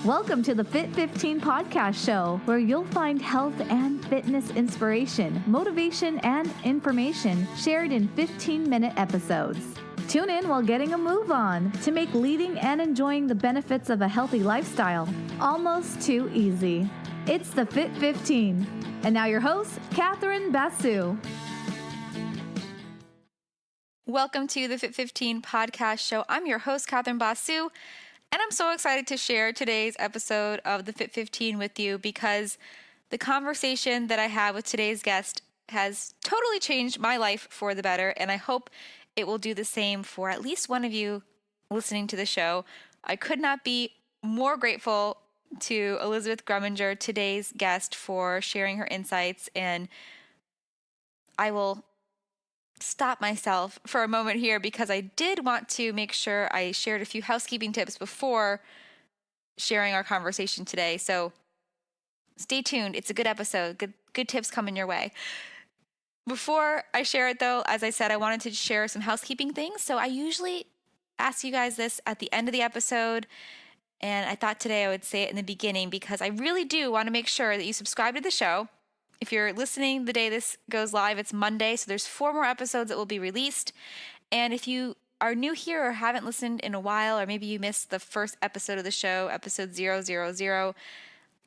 Welcome to the Fit 15 podcast show, where you'll find health and fitness inspiration, motivation, and information shared in 15-minute episodes. Tune in while getting a move on to make leading and enjoying the benefits of a healthy lifestyle almost too easy. It's the Fit 15. And now your host, Catherine Basu. Welcome to the Fit 15 podcast show. I'm your host, Catherine Basu, and I'm so excited to share today's episode of the Fit 15 with you because the conversation that I had with today's guest has totally changed my life for the better, and I hope it will do the same for at least one of you listening to the show. I could not be more grateful to Elizabeth Greminger, today's guest, for sharing her insights, and I will stop myself for a moment here because I did want to make sure I shared a few housekeeping tips before sharing our conversation today. So stay tuned. It's a good episode. Good tips coming your way. Before I share it though, as I said, I wanted to share some housekeeping things. So I usually ask you guys this at the end of the episode, and I thought today I would say it in the beginning because I really do want to make sure that you subscribe to the show. If you're listening the day this goes live, it's Monday, so there's 4 more episodes that will be released. And if you are new here or haven't listened in a while, or maybe you missed the first episode of the show, episode 000,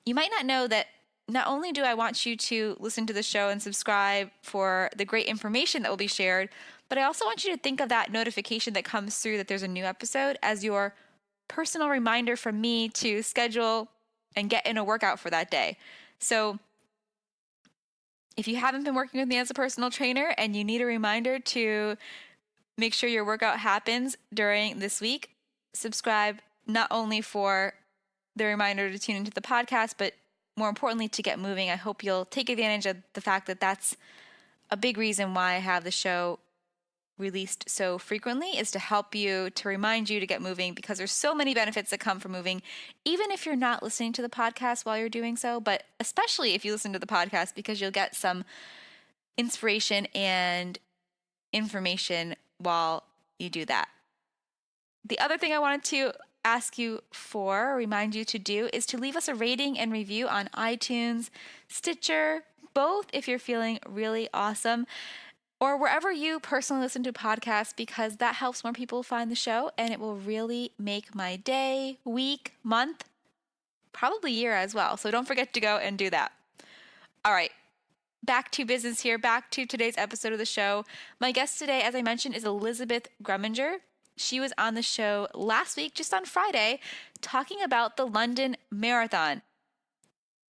you might not know that not only do I want you to listen to the show and subscribe for the great information that will be shared, but I also want you to think of that notification that comes through that there's a new episode as your personal reminder from me to schedule and get in a workout for that day. So if you haven't been working with me as a personal trainer and you need a reminder to make sure your workout happens during this week, subscribe not only for the reminder to tune into the podcast, but more importantly, to get moving. I hope you'll take advantage of the fact that that's a big reason why I have the show released so frequently, is to help you, to remind you to get moving, because there's so many benefits that come from moving, even if you're not listening to the podcast while you're doing so, but especially if you listen to the podcast, because you'll get some inspiration and information while you do that. The other thing I wanted to ask you for, remind you to do, is to leave us a rating and review on iTunes, Stitcher, both if you're feeling really awesome, or wherever you personally listen to podcasts, because that helps more people find the show, and it will really make my day, week, month, probably year as well. So don't forget to go and do that. All right, back to business here, back to today's episode of the show. My guest today, as I mentioned, is Elizabeth Greminger. She was on the show last week, just on Friday, talking about the London Marathon.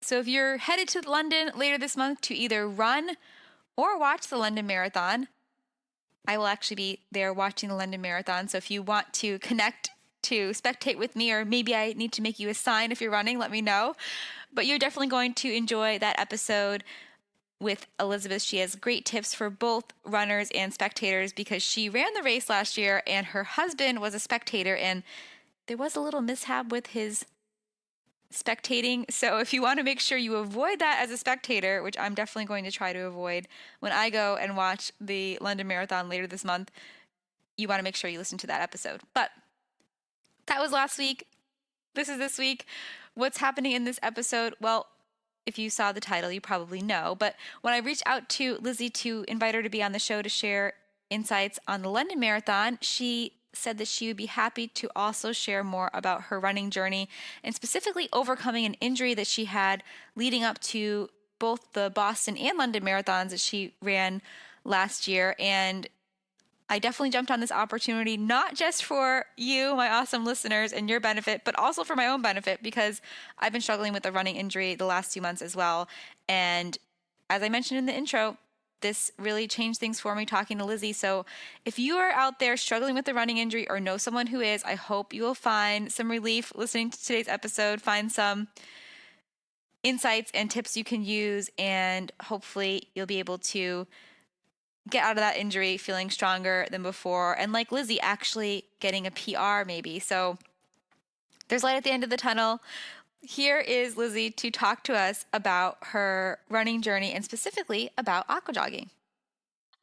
So if you're headed to London later this month to either run or watch the London Marathon, I will actually be there watching the London Marathon. So if you want to connect to spectate with me, or maybe I need to make you a sign if you're running, let me know. But you're definitely going to enjoy that episode with Elizabeth. She has great tips for both runners and spectators because she ran the race last year and her husband was a spectator, and there was a little mishap with his spectating. So if you want to make sure you avoid that as a spectator, which I'm definitely going to try to avoid when I go and watch the London Marathon later this month, you want to make sure you listen to that episode. But that was last week. This is this week. What's happening in this episode? Well, if you saw the title, you probably know. But when I reached out to Lizzi to invite her to be on the show to share insights on the London Marathon, she said that she would be happy to also share more about her running journey and specifically overcoming an injury that she had leading up to both the Boston and London marathons that she ran last year. And I definitely jumped on this opportunity, not just for you, my awesome listeners, and your benefit, but also for my own benefit, because I've been struggling with a running injury the last 2 months as well. And as I mentioned in the intro, this really changed things for me talking to Lizzi. So if you are out there struggling with a running injury or know someone who is, I hope you will find some relief listening to today's episode, find some insights and tips you can use, and hopefully you'll be able to get out of that injury feeling stronger than before. And like Lizzi, actually getting a PR maybe. So there's light at the end of the tunnel. Here is Lizzi to talk to us about her running journey and specifically about aqua jogging.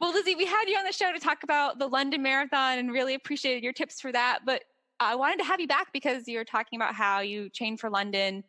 Well, Lizzi, we had you on the show to talk about the London Marathon and really appreciated your tips for that. But I wanted to have you back because you were talking about how you trained for London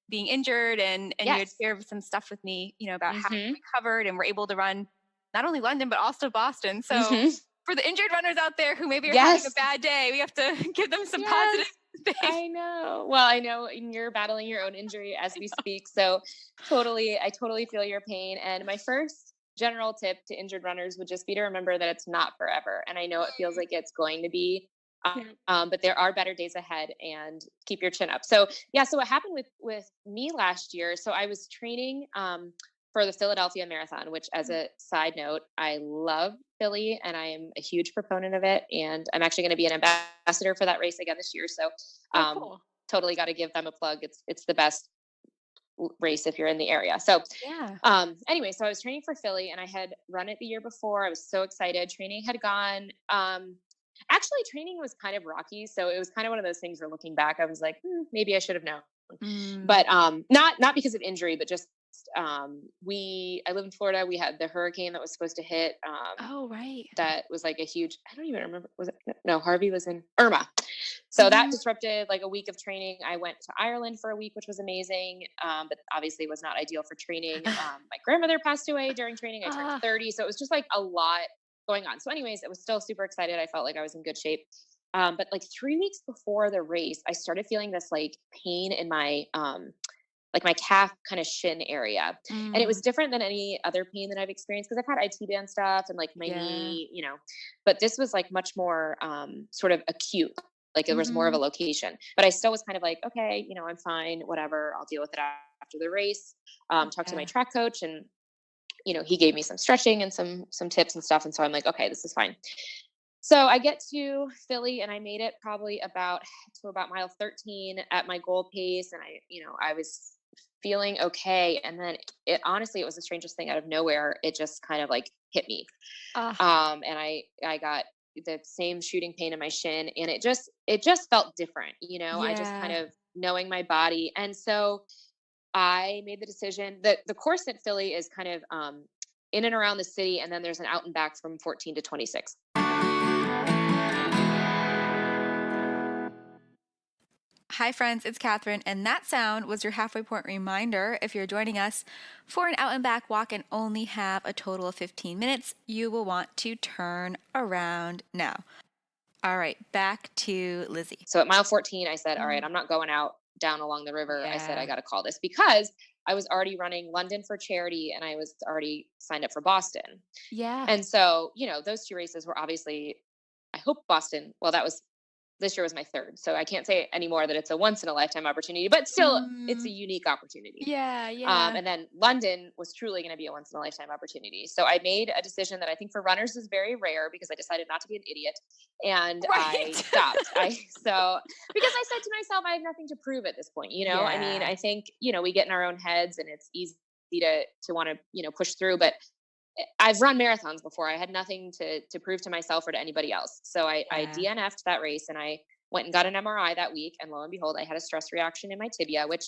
being injured and you had Yes. shared some stuff with me, about how you Mhm. recovered and were able to run not only London, but also Boston. So Mhm. for the injured runners out there who maybe are having a Yes. bad day, we have to give them some positive Yes. things. I know. Well, I know you're battling your own injury as we speak. So I totally feel your pain. And my first general tip to injured runners would just be to remember that it's not forever. And I know it feels like it's going to be, but there are better days ahead, and keep your chin up. So yeah. So what happened with me last year? So I was training, for the Philadelphia Marathon, which, as a side note, I love Philly and I am a huge proponent of it. And I'm actually going to be an ambassador for that race again this year. So Oh, um, cool. totally got to give them a plug. It's the best race if you're in the area. So Yeah. anyway, so I was training for Philly and I had run it the year before. I was so excited. Training had gone. Actually, training was kind of rocky. So it was kind of one of those things where, looking back, I was like, maybe I should have known. Mm. But not because of injury, but just I live in Florida. We had the hurricane that was supposed to hit. Oh, right. That was like a huge, I don't even remember, was it, no, Harvey was in Irma. So that Mhm. disrupted like a week of training. I went to Ireland for a week, which was amazing, but obviously was not ideal for training. My grandmother passed away during training. I turned Ah, 30, so it was just like a lot going on. So anyways, I was still super excited. I felt like I was in good shape. But like 3 weeks before the race, I started feeling this like pain in my like my calf kind of shin area. And it was mm, different than any other pain that I've experienced, because I've had tibia and stuff and like my yeah. knee, but this was like much more sort of acute. Like it was more of a Mhm. location, but I still was kind of like, okay, I'm fine, whatever. I'll deal with it after the race. Talked to my Yeah. track coach, and he gave me some stretching and some tips and stuff. And so I'm like, okay, this is fine. So I get to Philly and I made it probably about mile 13 at my goal pace. And I was feeling okay. And then it was the strangest thing out of nowhere. It just kind of like hit me. Ah, And I got the same shooting pain in my shin, and it just felt different. I just kind yeah. of knowing my body. And so I made the decision that the course at Philly is kind of in and around the city. And then there's an out and back from 14 to 26. Hi, friends, it's Catherine, and that sound was your halfway point reminder. If you're joining us for an out and back walk and only have a total of 15 minutes, you will want to turn around now. All right, back to Lizzie. So at mile 14, I said, all right, Mm. I'm not going out down along the river. I said, I Yeah. got to call this, because I was already running London for charity and I was already signed up for Boston. Yeah. And so, those two races were obviously, I hope Boston, well, this year was my third. So I can't say anymore that it's a once in a lifetime opportunity, but still it's a Mm. unique opportunity. Yeah, yeah. And then London was truly going to be a once in a lifetime opportunity. So I made a decision that I think for runners is very rare, because I decided not to be an idiot, and I Right. stopped. Because I said to myself, I have nothing to prove at this point. I mean, Yeah. I think, we get in our own heads and it's easy to want to, push through, but I've run marathons before. I had nothing to prove to myself or to anybody else. So I Yeah. DNF'd that race, and I went and got an MRI that week. And lo and behold, I had a stress reaction in my tibia, which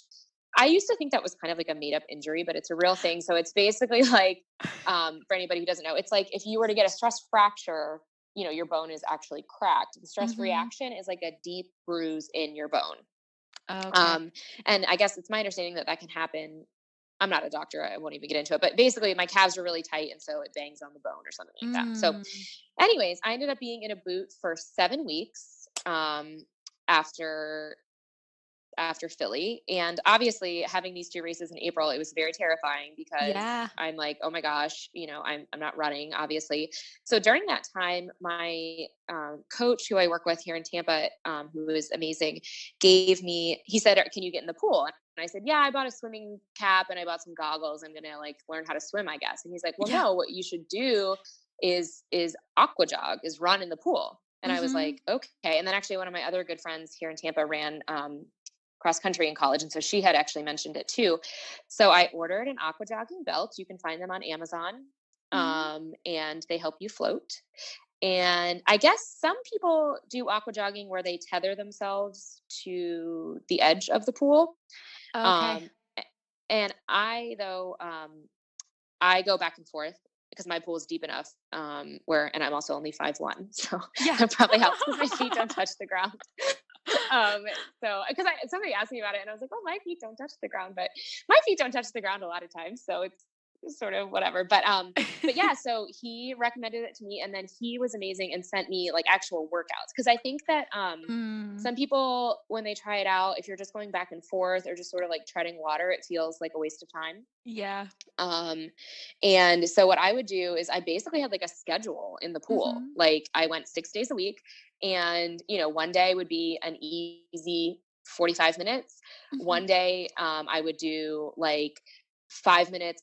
I used to think that was kind of like a made up injury, but it's a real thing. So it's basically like, for anybody who doesn't know, it's like if you were to get a stress fracture, your bone is actually cracked. The stress Mhm. reaction is like a deep bruise in your bone. Okay. Um, and I guess it's my understanding that can happen. I'm not a doctor. I won't even get into it. But basically, my calves are really tight, and so it bangs on the bone or something like that. So, Mm. anyways, I ended up being in a boot for 7 weeks after Philly. And obviously, having these two races in April, it was very terrifying, because Yeah. I'm like, oh my gosh, I'm not running, obviously. So during that time, my coach, who I work with here in Tampa, who is amazing, he said, can you get in the pool? And I said, yeah, I bought a swimming cap and I bought some goggles. I'm going to like learn how to swim, I guess. And he's like, well, Yeah. no, what you should do is aqua jog, is run in the pool. And I was Mhm. like, okay. And then actually one of my other good friends here in Tampa ran cross country in college. And so she had actually mentioned it too. So I ordered an aqua jogging belt. You can find them on Amazon. Mhm. And they help you float. And I guess some people do aqua jogging where they tether themselves to the edge of the pool. Okay. Um, and I, though, I go back and forth. because my pool is deep enough, and I'm also only 5'1", so Yeah. that probably helps because my feet don't touch the ground. So because somebody asked me about it and I was like, oh, my feet don't touch the ground, but my feet don't touch the ground a lot of times. So it's sort of whatever. But yeah, so he recommended it to me, and then he was amazing and sent me like actual workouts. Cause I think that, some people, when they try it out, if you're just going back and forth or just sort of like treading water, it feels like a waste of time. Yeah. And so what I would do is I basically had like a schedule in the pool. Like I went 6 days a week, and, one day would be an easy 45 minutes. One day, I would do like 5 minutes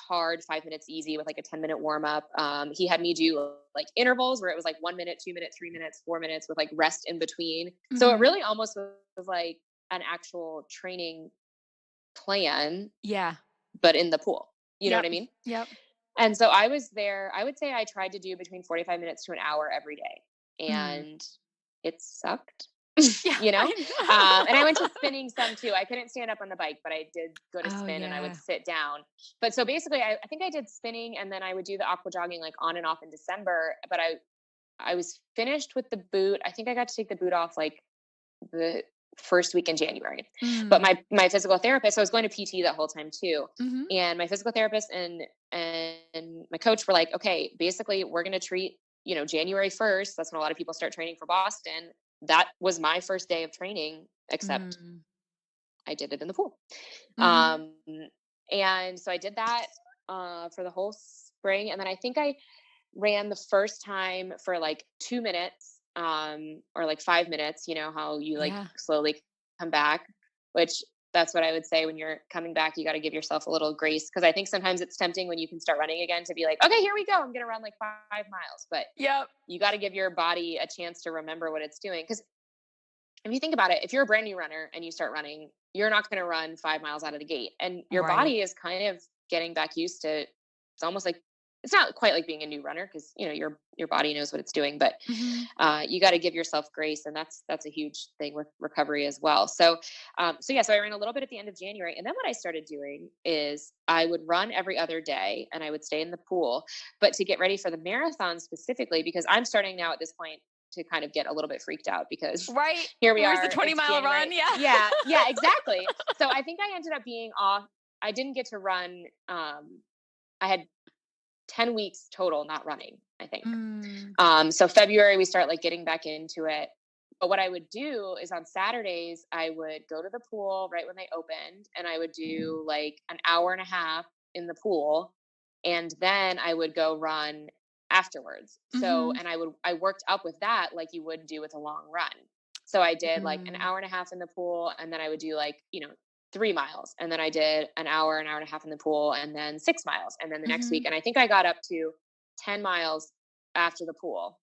hard, 5 minutes easy with like a 10-minute warm up. He had me do like intervals where it was like 1 minute, 2 minutes, 3 minutes, 4 minutes with like rest in between. So it really almost was like an actual training plan, Yeah. but in the pool. You know what I mean? Yep. And so I was there. I would say I tried to do between 45 minutes to an hour every day, and it sucked. Yeah. And I went to I spinning some too. I couldn't stand up on the bike, but I did go to spin, and I would yeah. sit down. But so basically I think I did spinning, and then I would do the aqua jogging like on and off in December, but I was finished with the boot. I think I got to take the boot off like the first week in January. But my physical therapist, so I was going to PT that whole time too. And my physical therapist and my coach were like, okay, basically we're going to treat, January 1st. That's when a lot of people start training for Boston. That was my first day of training, except I did it in the pool. And so I did that, for the whole spring. And then I think I ran the first time for like 2 minutes, or like 5 minutes, how you like slowly come back, which that's what I would say when you're coming back, you got to give yourself a little grace. Cause I think sometimes it's tempting when you can start running again to be like, okay, here we go. I'm going to run like 5 miles, but you got to give your body a chance to remember what it's doing. Cause if you think about it, if you're a brand new runner and you start running, you're not going to run 5 miles out of the gate, and your body is kind of getting back used to, it's almost like, it's not quite like being a new runner, because your body knows what it's doing, but you got to give yourself grace, and that's a huge thing with recovery as well. So so I ran a little bit at the end of January, and then what I started doing is I would run every other day, and I would stay in the pool, but to get ready for the marathon specifically, because I'm starting now at this point to kind of get a little bit freaked out, because here we Where's are. the 20-mile run? Yeah, exactly. So I think I ended up being off. I didn't get to run. I had 10 weeks total not running, I think. So February we start like getting back into it. But what I would do is on Saturdays, I would go to the pool right when they opened, and I would do like an hour and a half in the pool. And then I would go run afterwards. So, and I worked up with that like you would do with a long run. So I did like an hour and a half in the pool, and then I would do like, 3 miles. And then I did an hour and a half in the pool, and then 6 miles. And then the next week, and I think I got up to 10 miles after the pool.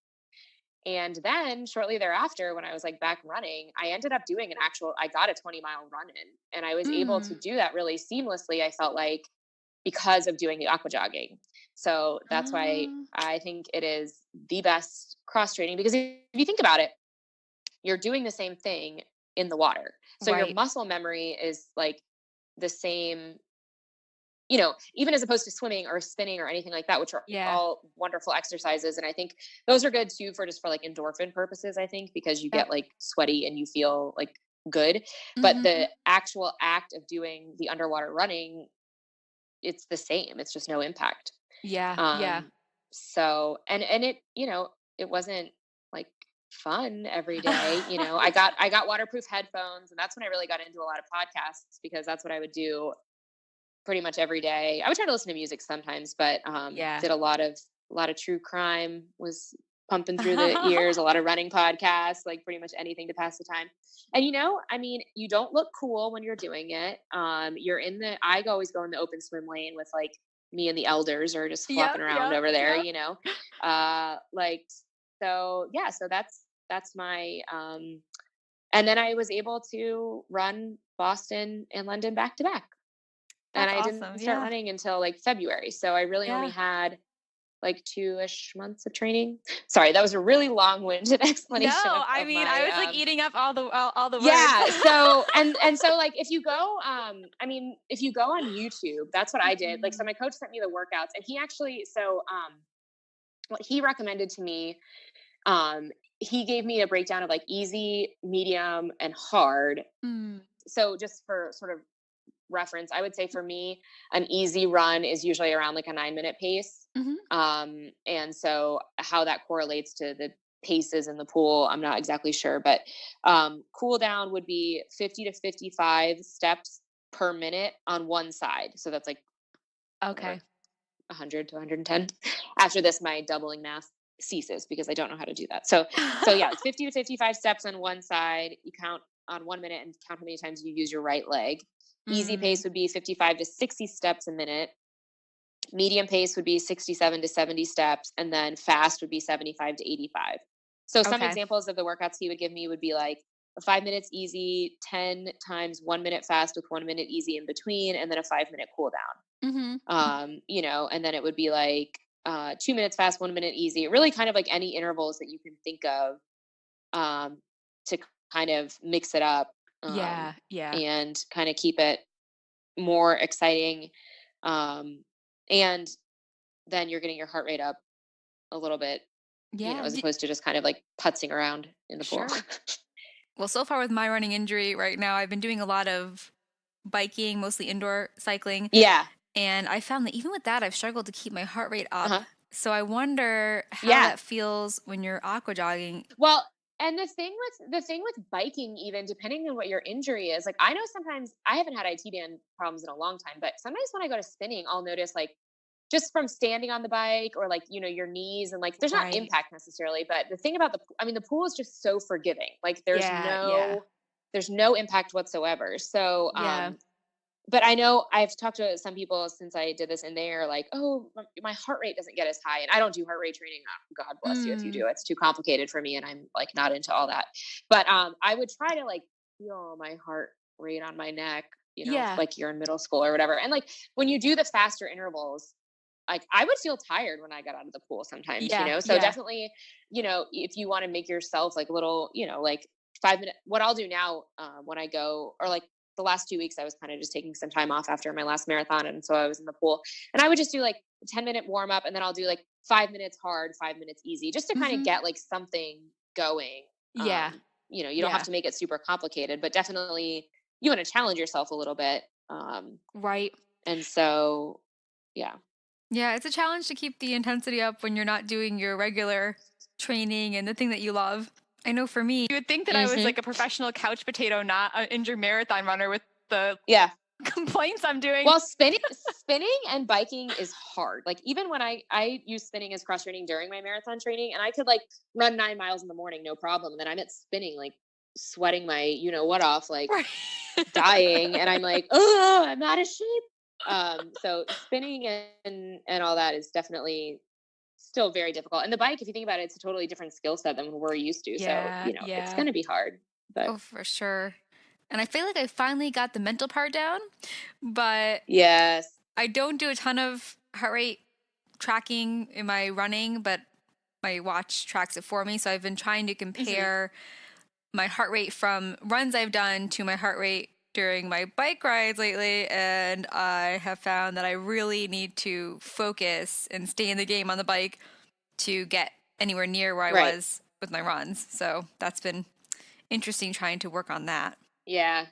And then shortly thereafter, when I was like back running, I ended up doing I got a 20-mile run in, and I was able to do that really seamlessly, I felt like, because of doing the aqua jogging. So that's why I think it is the best cross training, because if you think about it, you're doing the same thing in the water. So your muscle memory is like the same, even as opposed to swimming or spinning or anything like that, which are all wonderful exercises. And I think those are good too for like endorphin purposes, I think, because you get like sweaty and you feel like good. But the actual act of doing the underwater running, it's the same. It's just no impact. So, and it, it wasn't like fun every day. I got waterproof headphones, and that's when I really got into a lot of podcasts, because that's what I would do pretty much every day. I would try to listen to music sometimes, but did a lot of true crime was pumping through the ears, a lot of running podcasts, like pretty much anything to pass the time. And you don't look cool when you're doing it. I always go in the open swim lane with like me and the elders are just flopping around over there, so that's my, and then I was able to run Boston and London back to back. And I didn't start running until like February. So I really only had like 2-ish months of training. Sorry, that was a really long-winded explanation No, of I mean, my I was like eating up all the yeah. words. So and so like if you go I mean if you go on YouTube, that's what I did. Like so my coach sent me the workouts and he actually what he recommended to me, he gave me a breakdown of like easy, medium, and hard. Mm, So just for sort of reference, I would say for me, an easy run is usually around like a 9-minute pace. mhm. And so how that correlates to the paces in the pool, I'm not exactly sure, but cool down would be 50 to 55 steps per minute on one side. So that's like Okay. 100 to 110. After this, my doubling math ceases because I don't know how to do that. So yeah, it's 50 to 55 steps on one side. You count on 1 minute and count how many times you use your right leg. Easy Mm, pace would be 55 to 60 steps a minute. Medium pace would be 67 to 70 steps. And then fast would be 75 to 85. So some okay. examples of the workouts he would give me would be like 5 minutes easy, 10 times 1 minute fast with 1 minute easy in between, and then a 5-minute cool down. Mhm. And then it would be like 2 minutes fast, 1 minute easy, really kind of like any intervals that you can think of to kind of mix it up Yeah, yeah. and kind of keep it more exciting. Um, and then you're getting your heart rate up a little bit, Yeah, as opposed to just kind of like putzing around in the pool. sure. Well, so far with my running injury right now, I've been doing a lot of biking, mostly indoor cycling, Yeah. and I found that even with that, I've struggled to keep my heart rate up. Uh-huh. So I wonder how Yeah. that feels when you're aqua jogging. Well, and the thing with biking, even depending on what your injury is, like I know sometimes I haven't had IT-band problems in a long time, but sometimes when I go to spinning, I'll notice like just from standing on the bike or like your knees and like there's not Right. impact necessarily, but the thing about the pool is just so forgiving. Like Yeah, yeah, there's no impact whatsoever. So yeah. but I know I've talked to some people since I did this, and they are like, "Oh, my heart rate doesn't get as high," and I don't do heart rate training. God bless you if you Mm, do. It's too complicated for me, and I'm like not into all that. But I would try to like feel my heart rate on my neck, yeah, like you're in middle school or whatever. And like when you do the faster intervals, like I would feel tired when I got out of the pool sometimes. yeah, So yeah. definitely, if you want to make yourself like little, like 5 minute. What I'll do now when I go or like the last 2 weeks, I was kind of just taking some time off after my last marathon. And so I was in the pool and I would just do like a 10-minute warm up and then I'll do like 5 minutes hard, 5 minutes easy, just to kind of Hmm. get like something going. Yeah, You don't have yeah. to make it super complicated, but definitely you want to challenge yourself a little bit. Right. And so, yeah. Yeah, it's a challenge to keep the intensity up when you're not doing your regular training and the thing that you love. I know for me, you would think that I was Hmm. like a professional couch potato, not an injured marathon runner with the Yeah. complaints I'm doing. Well, spinning and biking is hard. Like even when I use spinning as cross training during my marathon training, and I could like run 9 miles in the morning, no problem. And then I'm at spinning, like sweating my what off, like Right. dying, and I'm like, oh, I'm out of shape. So spinning and all that is definitely still very difficult. And the bike, if you think about it, it's a totally different skill set than we're used to. So Yeah, it's yeah. going to be hard. But Oh, for sure. And I feel like I finally got the mental part down, but yes. I don't do a ton of heart rate tracking in my running, but my watch tracks it for me. So I've been trying to Hmm. compare my heart rate from runs I've done to my heart rate during my bike rides lately. And I have found that I really need to focus and stay in the game on the bike to get anywhere near where I Right. was with my runs. So that's been interesting trying to work on that. Yeah.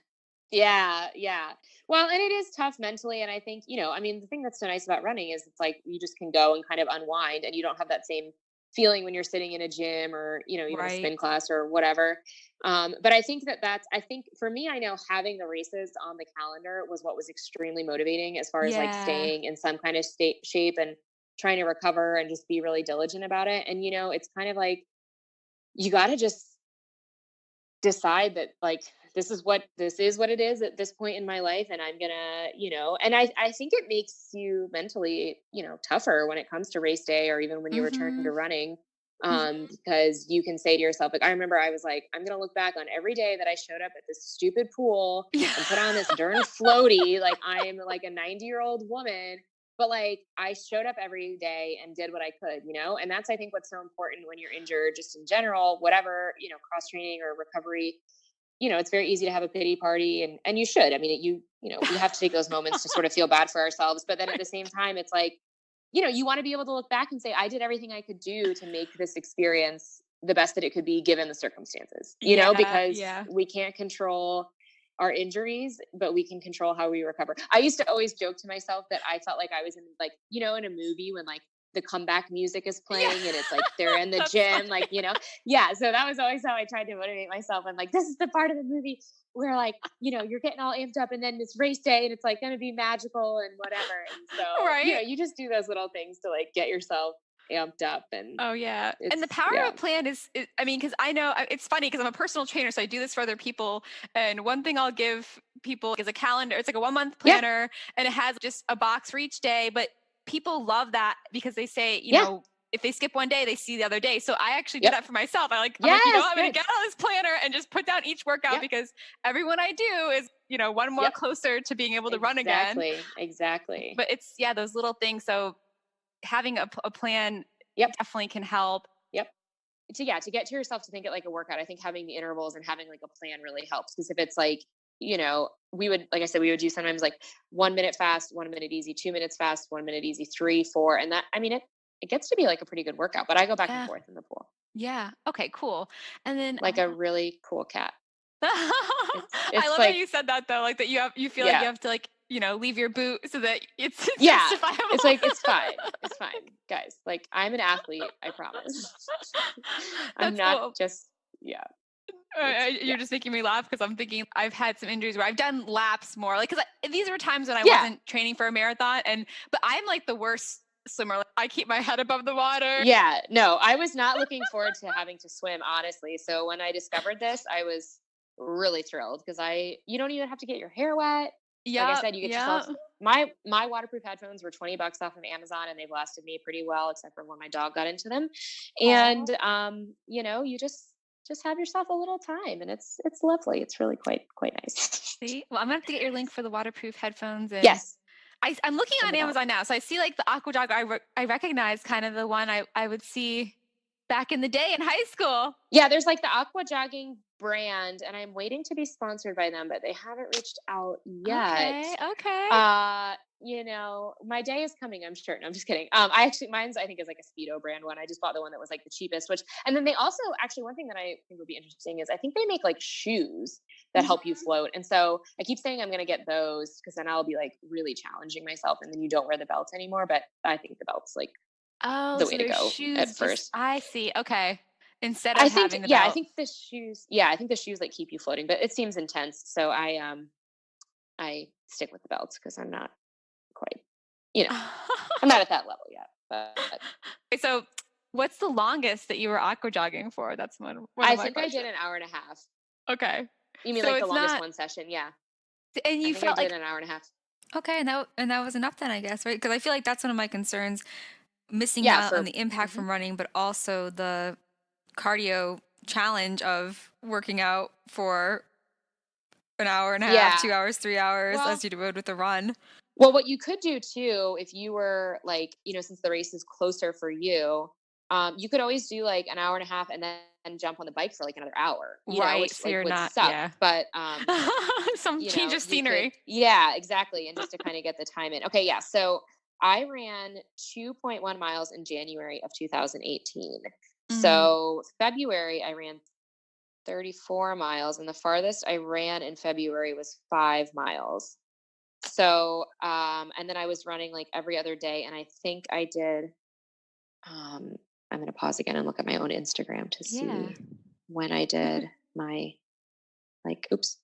Yeah, yeah. Well, and it is tough mentally. And I think, the thing that's so nice about running is it's like you just can go and kind of unwind and you don't have that same feeling when you're sitting in a gym or, even a Right. spin class or whatever. But I think I think for me, I know having the races on the calendar was what was extremely motivating as far as like Yeah. staying in some kind of shape and trying to recover and just be really diligent about it. And, it's kind of like you got to just decide that like this is what it is at this point in my life and I'm gonna and I think it makes you mentally tougher when it comes to race day or even when you return Mm-hmm. to running Mm-hmm. because you can say to yourself like I remember I was like I'm gonna look back on every day that I showed up at this stupid pool Yeah. and put on this darn floaty like I'm like a 90-year-old woman but like I showed up every day and did what I could, you know, and that's, I think, what's so important when you're injured, just in general, whatever, you know, cross training or recovery, you know, it's very easy to have a pity party, and you should. I mean, you know, we have to take those moments to sort of feel bad for ourselves. But then at the same time, it's like, you know, you want to be able to look back and say, I did everything I could do to make this experience the best that it could be given the circumstances, you know, because we can't control our injuries, but we can control how we recover. I used to always joke to myself that I felt like I was in, like, you know, in a movie when like the comeback music is playing and it's like they're in the gym, funny. Like, you know, so that was always how I tried to motivate myself. I'm like, this is the part of the movie where, like, you know, you're getting all amped up and then it's race day and it's like going to be magical and whatever. And so, you know, you just do those little things to like get yourself amped up. And and the power of a plan is I mean, because I know it's funny because I'm a personal trainer, so I do this for other people, and one thing I'll give people is a calendar. It's like a 1-month planner, and it has just a box for each day, but people love that because they say, you know, if they skip one day, they see the other day. So I actually do that for myself. I'm like, you know, I'm going to get on this planner and just put down each workout because every one I do is, you know, one more closer to being able to run again. Exactly. But it's, those little things. So having a plan definitely can help. To get to yourself to think it like a workout. I think having the intervals and having like a plan really helps, because if it's like, you know, we would, like I said, we would do sometimes like 1 minute fast, 1 minute easy, 2 minutes fast, 1 minute easy, 3, 4. And that, I mean, it gets to be like a pretty good workout, but I go back and forth in the pool. Yeah. Okay, cool. And then like a really cool cat. I love how you said that though, like that you feel like you have to, like, you know, leave your boot so that it's justifiable. It's like, it's fine, guys. Like, I'm an athlete, I promise. I'm not just you're just making me laugh because I'm thinking I've had some injuries where I've done laps more, like, because these were times when I wasn't training for a marathon, but I'm like the worst swimmer. Like, I keep my head above the water. Yeah, no, I was not looking forward to having to swim, honestly. So when I discovered this, I was really thrilled because you don't even have to get your hair wet. Like I said, you get yourself. My waterproof headphones were $20 off of Amazon, and they've lasted me pretty well, except for when my dog got into them. And you know, you just have yourself a little time, and it's lovely. It's really quite nice. See, well, I'm gonna have to get your link for the waterproof headphones. And yes, I'm looking on Amazon now, so I see like the Aqua Jogging. I recognize kind of the one I would see back in the day in high school. Yeah, there's like the Aqua Jogging brand, and I'm waiting to be sponsored by them, but they haven't reached out yet. Okay. You know, my day is coming, I'm sure. No, I'm just kidding. Mine's, I think, is like a Speedo brand one. I just bought the one that was like the cheapest, and then they also, actually, one thing that I think would be interesting is I think they make like shoes that help you float. And so I keep saying I'm going to get those because then I'll be like really challenging myself, and then you don't wear the belts anymore. But I think the belt's like the way to go at first. I see. Okay. Instead of having the belt. I think the shoes like keep you floating, but it seems intense. So I stick with the belts because I'm not quite, you know, I'm not at that level yet. But so what's the longest that you were aqua jogging for? That's one I think I did an hour and a half. Okay. You mean like the longest one session? Yeah. And you felt I did an hour and a half. Okay, and that was enough then, I guess, right? Because I feel like that's one of my concerns, missing out on the impact from running, but also the cardio challenge of working out for an hour and a half, 2 hours, 3 hours, as you would with a run. Well, what you could do too, if you were like, you know, since the race is closer for you, you could always do like an hour and a half and then jump on the bike for like another hour. You know, which so you're would not, suck, but some change of scenery. Exactly, and just to kind of get the time in. Okay, so I ran 2.1 miles in January of 2018. So February I ran 34 miles, and the farthest I ran in February was 5 miles. So, and then I was running like every other day, and I think I did, I'm going to pause again and look at my own Instagram to see when I did my, like, because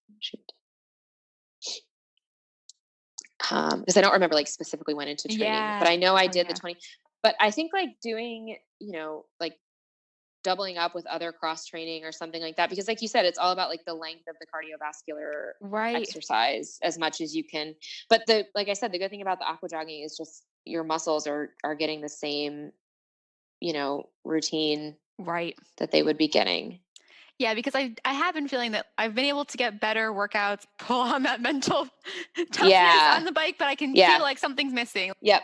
I don't remember like specifically when into training, but I know I did the 20, but I think like doing, you know, like doubling up with other cross training or something like that, because like you said, it's all about like the length of the cardiovascular exercise as much as you can. But like I said, the good thing about the aqua jogging is just your muscles are getting the same, you know, routine that they would be getting. Yeah, because I have been feeling that I've been able to get better workouts, pull on that mental toughness on the bike, but I can feel like something's missing. Yep.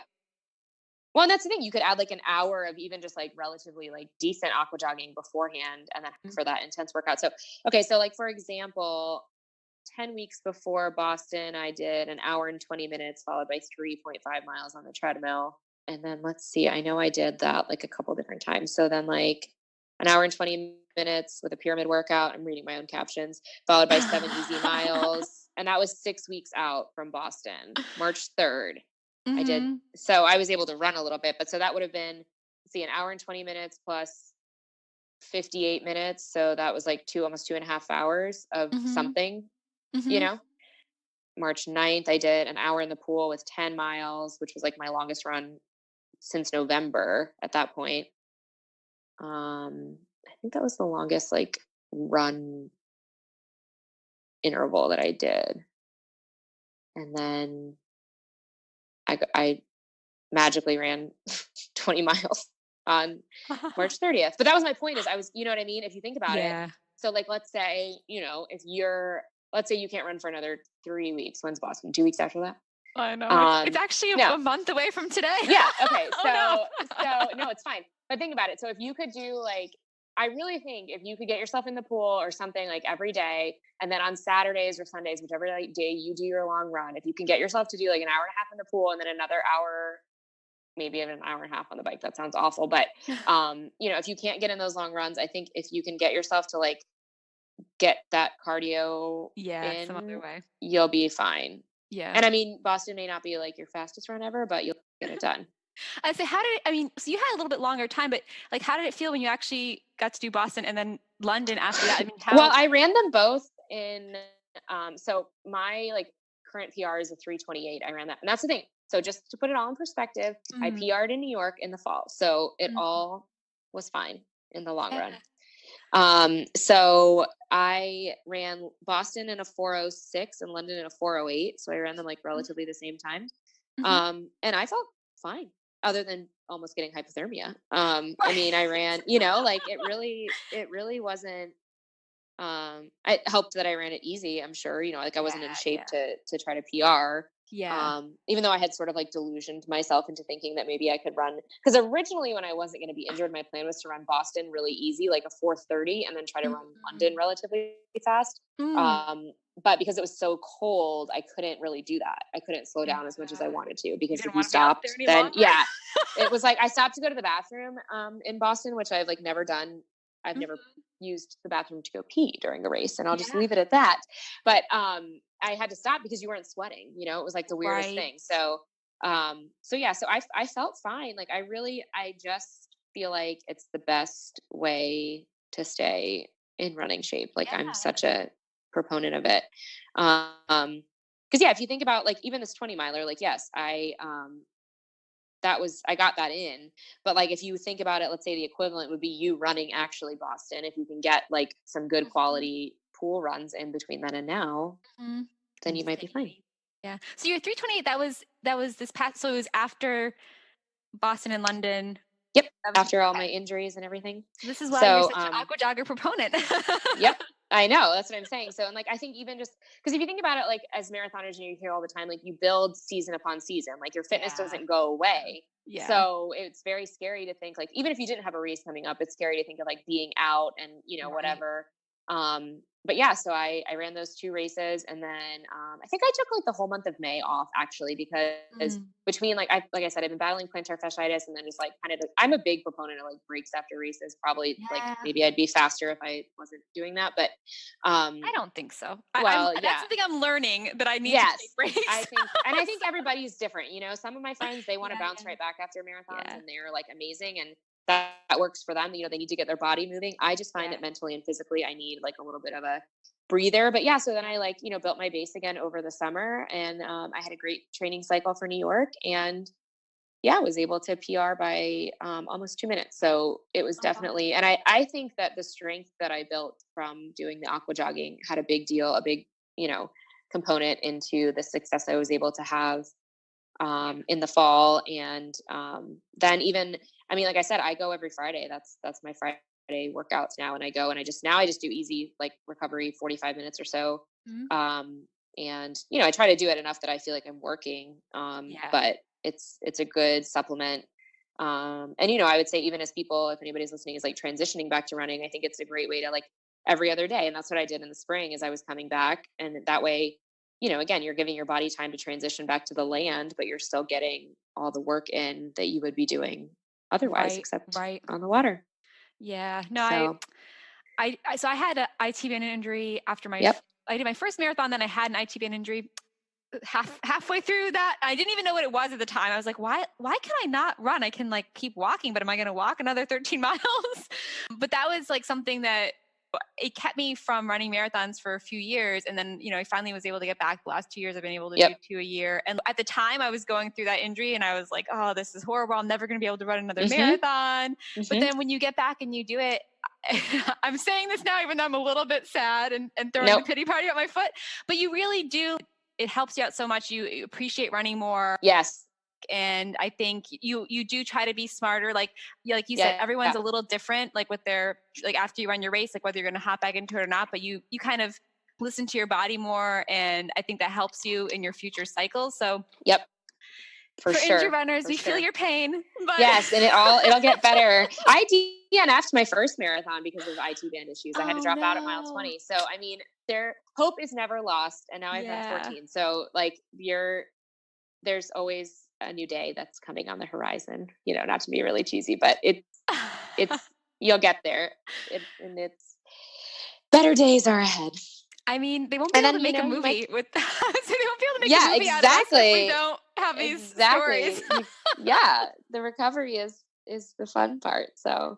Well, and that's the thing. You could add like an hour of even just like relatively like decent aqua jogging beforehand, and then for that intense workout. So, okay. So like, for example, 10 weeks before Boston, I did an hour and 20 minutes followed by 3.5 miles on the treadmill. And then let's see, I know I did that like a couple different times. So then like an hour and 20 minutes with a pyramid workout. I'm reading my own captions, followed by 7 easy miles. And that was 6 weeks out from Boston, March 3rd. I did. So I was able to run a little bit, but so that would have been, let's see, an hour and 20 minutes plus 58 minutes. So that was like almost 2.5 hours of something, you know. March 9th, I did an hour in the pool with 10 miles, which was like my longest run since November at that point. I think that was the longest like run interval that I did. And then I magically ran 20 miles on March 30th. But that was my point, is I was, you know what I mean? If you think about it. So like, let's say, you know, let's say you can't run for another 3 weeks. When's Boston? 2 weeks after that? I know. It's actually a month away from today. Yeah. Okay. So no, it's fine. But think about it. So if you could do like, I really think if you could get yourself in the pool or something like every day, and then on Saturdays or Sundays, whichever day you do your long run, if you can get yourself to do like an hour and a half in the pool and then another hour, maybe even an hour and a half on the bike, that sounds awful. But, you know, if you can't get in those long runs, I think if you can get yourself to like get that cardio in, some other way, you'll be fine. Yeah. And I mean, Boston may not be like your fastest run ever, but you'll get it done. I say, so you had a little bit longer time, but like, how did it feel when you actually got to do Boston and then London after that? I mean, well, I ran them both in, so my like current PR is a 3:28. I ran that. And that's the thing. So just to put it all in perspective, I PR'd in New York in the fall. So it all was fine in the long run. So I ran Boston in a 4:06 and London in a 4:08. So I ran them like relatively the same time. And I felt fine, other than almost getting hypothermia. I mean, I ran, you know, like it really wasn't, it helped that I ran it easy. I'm sure, you know, like I wasn't in shape to try to PR. Even though I had sort of like delusioned myself into thinking that maybe I could run, because originally when I wasn't going to be injured, my plan was to run Boston really easy, like a 4:30, and then try to run London relatively fast. But because it was so cold, I couldn't really do that. I couldn't slow down as much as I wanted to, because if you stopped, then it was like I stopped to go to the bathroom in Boston, which I've like never done. I've never used the bathroom to go pee during a race, and I'll just leave it at that. But I had to stop because you weren't sweating, you know, it was like the weirdest thing. So I felt fine. Like I just feel like it's the best way to stay in running shape. Like I'm such a proponent of it. Cause if you think about like even this 20 miler, like, yes, I got that in, but like, if you think about it, let's say the equivalent would be you running actually Boston. If you can get like some good quality pool runs in between then and now, then you might be fine. Yeah. So your 3:28, that was this past, so it was after Boston and London. Yep. After all my injuries and everything. This is why you're such an aqua jogger proponent. Yep. I know. That's what I'm saying. So, and like, I think even just because if you think about it, like as marathoners, you hear all the time, like you build season upon season, like your fitness doesn't go away. So it's very scary to think like, even if you didn't have a race coming up, it's scary to think of like being out and, you know, whatever. But yeah, so I ran those 2 races, and then I think I took like the whole month of May off, actually, because between like I said, I've been battling plantar fasciitis, and then just like kind of I'm a big proponent of like breaks after races. Probably like maybe I'd be faster if I wasn't doing that, but I don't think so. That's something I'm learning, that I need to take breaks. I think everybody's different. You know, some of my friends, they want to bounce right back after marathons, and they're like amazing, and that works for them. You know, they need to get their body moving. I just find that mentally and physically I need like a little bit of a breather. But so then I like, you know, built my base again over the summer, and I had a great training cycle for New York, and was able to PR by almost 2 minutes. So it was definitely, and I think that the strength that I built from doing the aqua jogging had a big, you know, component into the success I was able to have in the fall. And then even, I mean, like I said, I go every Friday. That's my Friday workouts now. And I go and I just do easy, like recovery, 45 minutes or so. And, you know, I try to do it enough that I feel like I'm working. But it's a good supplement And, you know, I would say even as people, if anybody's listening is like transitioning back to running, I think it's a great way to like every other day. And that's what I did in the spring as I was coming back. And that way, you know, again, you're giving your body time to transition back to the land, but you're still getting all the work in that you would be doing otherwise, Right, except right. on the water. Yeah. No, So, so I had an IT band injury after yep. I did my first marathon, then I had an IT band injury halfway through that. I didn't even know what it was at the time. I was like, why can I not run? I can like keep walking, but am I going to walk another 13 miles? But that was like something that it kept me from running marathons for a few years. And then, you know, I finally was able to get back. The last 2 years I've been able to do 2 a year. And at the time I was going through that injury and I was like, oh, this is horrible. I'm never going to be able to run another marathon. But then when you get back and you do it, I'm saying this now, even though I'm a little bit sad and throwing the pity party at my foot, but you really do. It helps you out so much. You appreciate running more. Yes. And I think you do try to be smarter. Like you said, everyone's a little different, like with their, like after you run your race, like whether you're going to hop back into it or not, but you kind of listen to your body more. And I think that helps you in your future cycles. So for injured runners, we feel your pain. But yes, and it'll get better. I DNF'd my first marathon because of IT band issues. I had to drop out at mile 20. So I mean, hope is never lost. And now I've run 14. So like there's always a new day that's coming on the horizon. You know, not to be really cheesy, but it's you'll get there. And it's better days are ahead. I mean, they won't be able to make a movie with that. So they won't be able to make a movie out of us if we don't have these stories. The recovery is the fun part. So,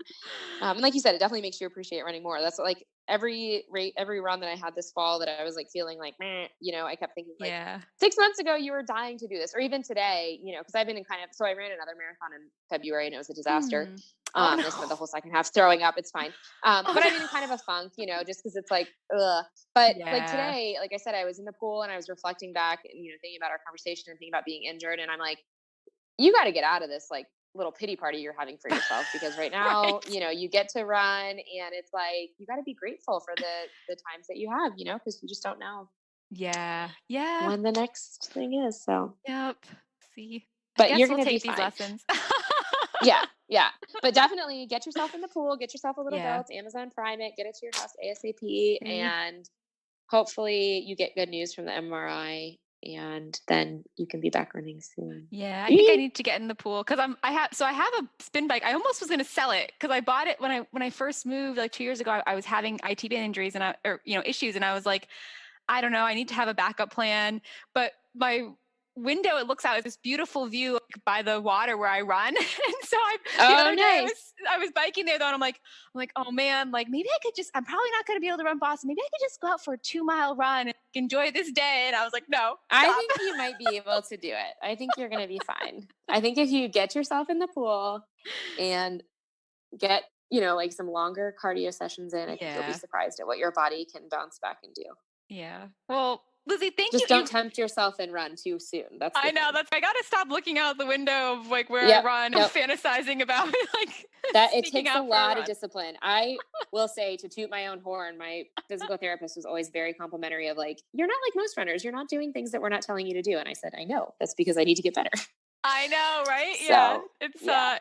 and like you said, it definitely makes you appreciate running more. That's like every run that I had this fall that I was like feeling like, you know, I kept thinking like 6 months ago you were dying to do this, or even today, you know, because I've been in so I ran another marathon in February and it was a disaster. I spent the whole second half throwing up. It's fine. But I'm in kind of a funk, you know, just because it's like, ugh. But like today, like I said, I was in the pool and I was reflecting back and, you know, thinking about our conversation and thinking about being injured. And I'm like, you got to get out of this like little pity party you're having for yourself, because right now, you know, you get to run and it's like, you got to be grateful for the times that you have, you know, because you just don't know. Yeah. When the next thing is. So. See. But you're going to take be these fine. lessons. Yeah. But definitely get yourself in the pool, get yourself a little belt, Amazon Prime it, get it to your house ASAP, and hopefully you get good news from the MRI, and then you can be back running soon. Yeah, I think I need to get in the pool because I have a spin bike. I almost was going to sell it because I bought it when I first moved like 2 years ago. I was having IT band injuries and issues, and I was like, I don't know, I need to have a backup plan. But my window, it looks out at this beautiful view by the water where I run. And so the other day I was biking there though, and I'm like, oh man, like maybe I could I'm probably not going to be able to run Boston. Maybe I could just go out for a 2 mile run and enjoy this day. And I was like, no, stop. I think you might be able to do it. I think you're going to be fine. I think if you get yourself in the pool and get, you know, like some longer cardio sessions in, I think you'll be surprised at what your body can bounce back and do. Yeah. Well, Lizzi, thank you. Just don't tempt yourself and run too soon. I know. I got to stop looking out the window of like where I run and fantasizing about it. Like that it takes a lot of discipline. I will say, to toot my own horn, my physical therapist was always very complimentary of like, you're not like most runners. You're not doing things that we're not telling you to do. And I said, I know. That's because I need to get better. I know, right? So,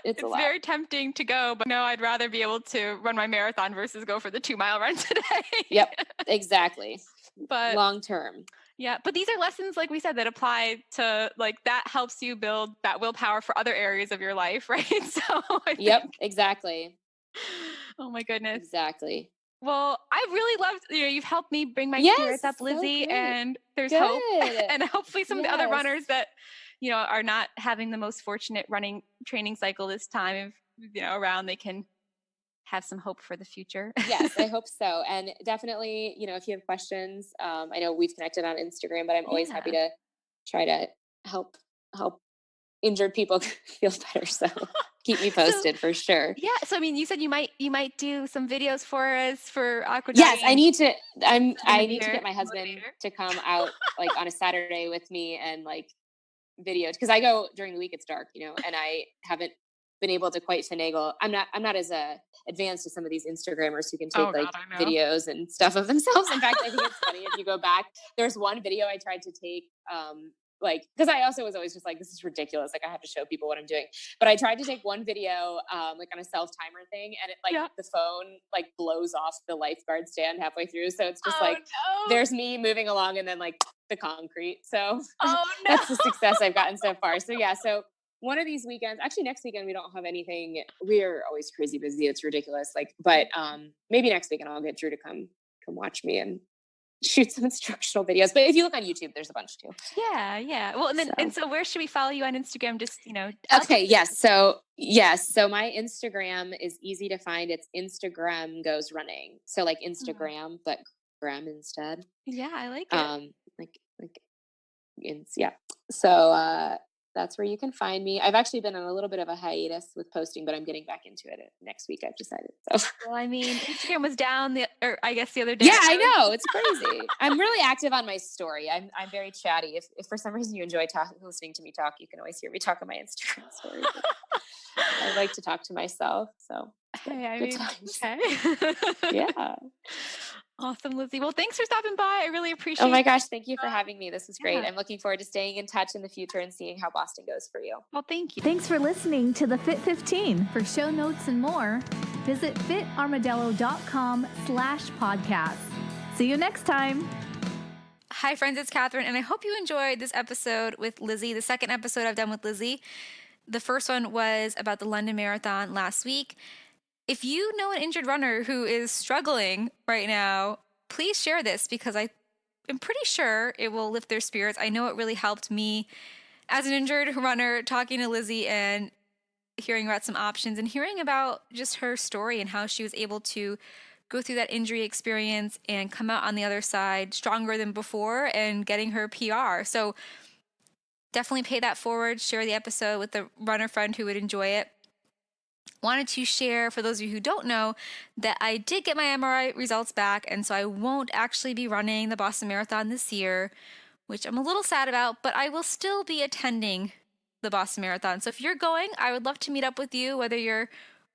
it's very tempting to go, but no, I'd rather be able to run my marathon versus go for the 2 mile run today. Yep, exactly. But long term. Yeah. But these are lessons, like we said, that apply to like that helps you build that willpower for other areas of your life. Right. So exactly. Oh my goodness. Exactly. Well, I really loved, you've helped me bring my spirits up, Lizzi, and there's hope. And hopefully some of the other runners that, are not having the most fortunate running training cycle this time, around, they can have some hope for the future. Yes, I hope so. And definitely, if you have questions, I know we've connected on Instagram, but I'm always happy to try to help injured people feel better. So keep me posted for sure. Yeah. So, I mean, you said you might do some videos for us for Aqua Yes, Jogging. I need to get my husband to come out like on a Saturday with me and like video, because I go during the week, it's dark, and I haven't been able to quite finagle. I'm not as advanced as some of these Instagrammers who can take videos and stuff of themselves. In fact, I think it's funny if you go back, there's one video I tried to take like, because I also was always just like, this is ridiculous. Like I have to show people what I'm doing. But I tried to take one video, like on a self timer thing, and it like the phone like blows off the lifeguard stand halfway through. So it's just there's me moving along and then like the concrete. So that's the success I've gotten so far. So yeah, so one of these weekends, actually next weekend, we don't have anything. We're always crazy busy. It's ridiculous. Like, but maybe next weekend I'll get Drew to come watch me and shoot some instructional videos. But if you look on YouTube, there's a bunch too. Yeah. Well, and then and so where should we follow you on Instagram? Just, Okay. Yes. So my Instagram is easy to find. It's Instagram goes running. So like Instagram, but gram instead. Yeah, I like it. Yeah. So that's where you can find me. I've actually been on a little bit of a hiatus with posting, but I'm getting back into it next week. I've decided. So. Well, I mean, Instagram was down the other day. Yeah, I know. It's crazy. I'm really active on my story. I'm very chatty. If for some reason you enjoy listening to me talk, you can always hear me talk on my Instagram story. I like to talk to myself. So okay. Yeah. Awesome, Lizzi. Well, thanks for stopping by. I really appreciate it. Oh my gosh, thank you for having me. This was great. I'm looking forward to staying in touch in the future and seeing how Boston goes for you. Well, thank you. Thanks for listening to the Fit 15. For show notes and more, visit fitarmadillo.com/podcast. See you next time. Hi, friends. It's Catherine, and I hope you enjoyed this episode with Lizzi, the second episode I've done with Lizzi. The first one was about the London Marathon last week. If you know an injured runner who is struggling right now, please share this because I am pretty sure it will lift their spirits. I know it really helped me as an injured runner talking to Lizzi and hearing about some options and hearing about just her story and how she was able to go through that injury experience and come out on the other side stronger than before and getting her PR. So definitely pay that forward. Share the episode with a runner friend who would enjoy it. Wanted to share, for those of you who don't know, that I did get my MRI results back, and so I won't actually be running the Boston Marathon this year, which I'm a little sad about, but I will still be attending the Boston Marathon. So if you're going, I would love to meet up with you, whether you're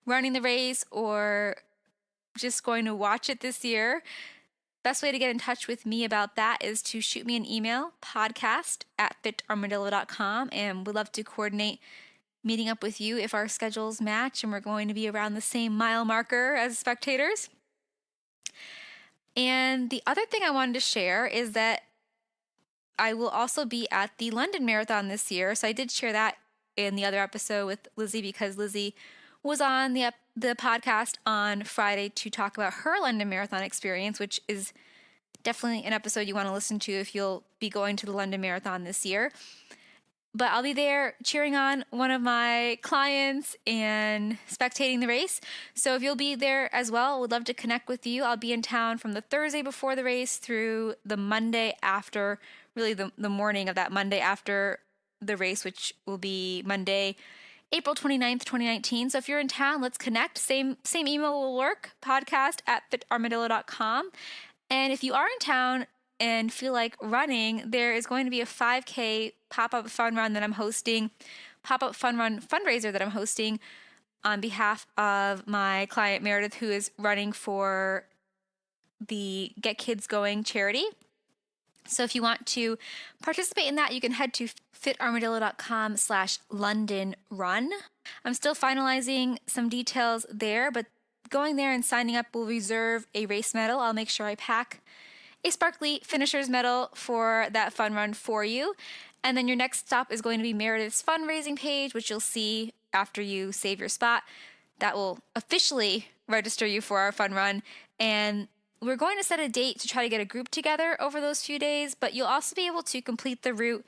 running the race or just going to watch it this year. Best way to get in touch with me about that is to shoot me an email, podcast@fitarmadillo.com, and we'd love to coordinate meeting up with you if our schedules match and we're going to be around the same mile marker as spectators. And the other thing I wanted to share is that I will also be at the London Marathon this year. So I did share that in the other episode with Lizzi because Lizzi was on the podcast on Friday to talk about her London Marathon experience, which is definitely an episode you want to listen to if you'll be going to the London Marathon this year. But I'll be there cheering on one of my clients and spectating the race. So if you'll be there as well, would love to connect with you. I'll be in town from the Thursday before the race through the Monday after, really the morning of that Monday after the race, which will be Monday, April 29th, 2019. So if you're in town, let's connect. Same email will work, podcast@fitarmadillo.com. And if you are in town and feel like running, there is going to be a 5K pop-up fun run that I'm hosting, pop-up fun run fundraiser that I'm hosting on behalf of my client Meredith, who is running for the Get Kids Going charity. So if you want to participate in that, you can head to fitarmadillo.com/London Run. I'm still finalizing some details there, but going there and signing up will reserve a race medal. I'll make sure I pack a sparkly finisher's medal for that fun run for you. And then your next stop is going to be Meredith's fundraising page, which you'll see after you save your spot. That will officially register you for our fun run. And we're going to set a date to try to get a group together over those few days, but you'll also be able to complete the route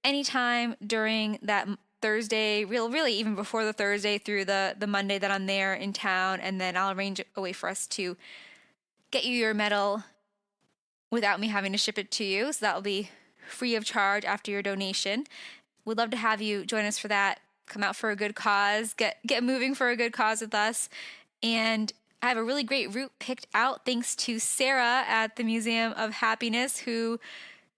anytime during that Thursday, really even before the Thursday through the Monday that I'm there in town. And then I'll arrange a way for us to get you your medal without me having to ship it to you. So that will be free of charge after your donation. We'd love to have you join us for that. Come out for a good cause, get moving for a good cause with us. And I have a really great route picked out thanks to Sarah at the Museum of Happiness, who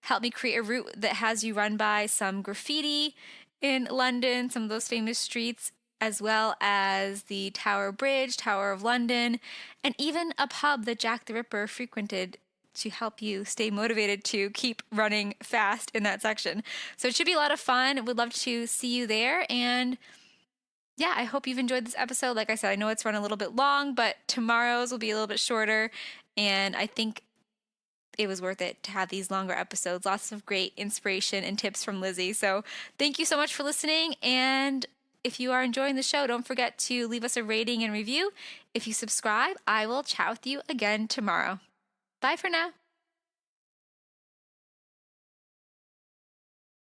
helped me create a route that has you run by some graffiti in London, some of those famous streets, as well as the Tower Bridge, Tower of London, and even a pub that Jack the Ripper frequented to help you stay motivated to keep running fast in that section. So it should be a lot of fun. Would love to see you there. And yeah, I hope you've enjoyed this episode. Like I said, I know it's run a little bit long, but tomorrow's will be a little bit shorter. And I think it was worth it to have these longer episodes. Lots of great inspiration and tips from Lizzi. So thank you so much for listening. And if you are enjoying the show, don't forget to leave us a rating and review. If you subscribe, I will chat with you again tomorrow. Bye for now.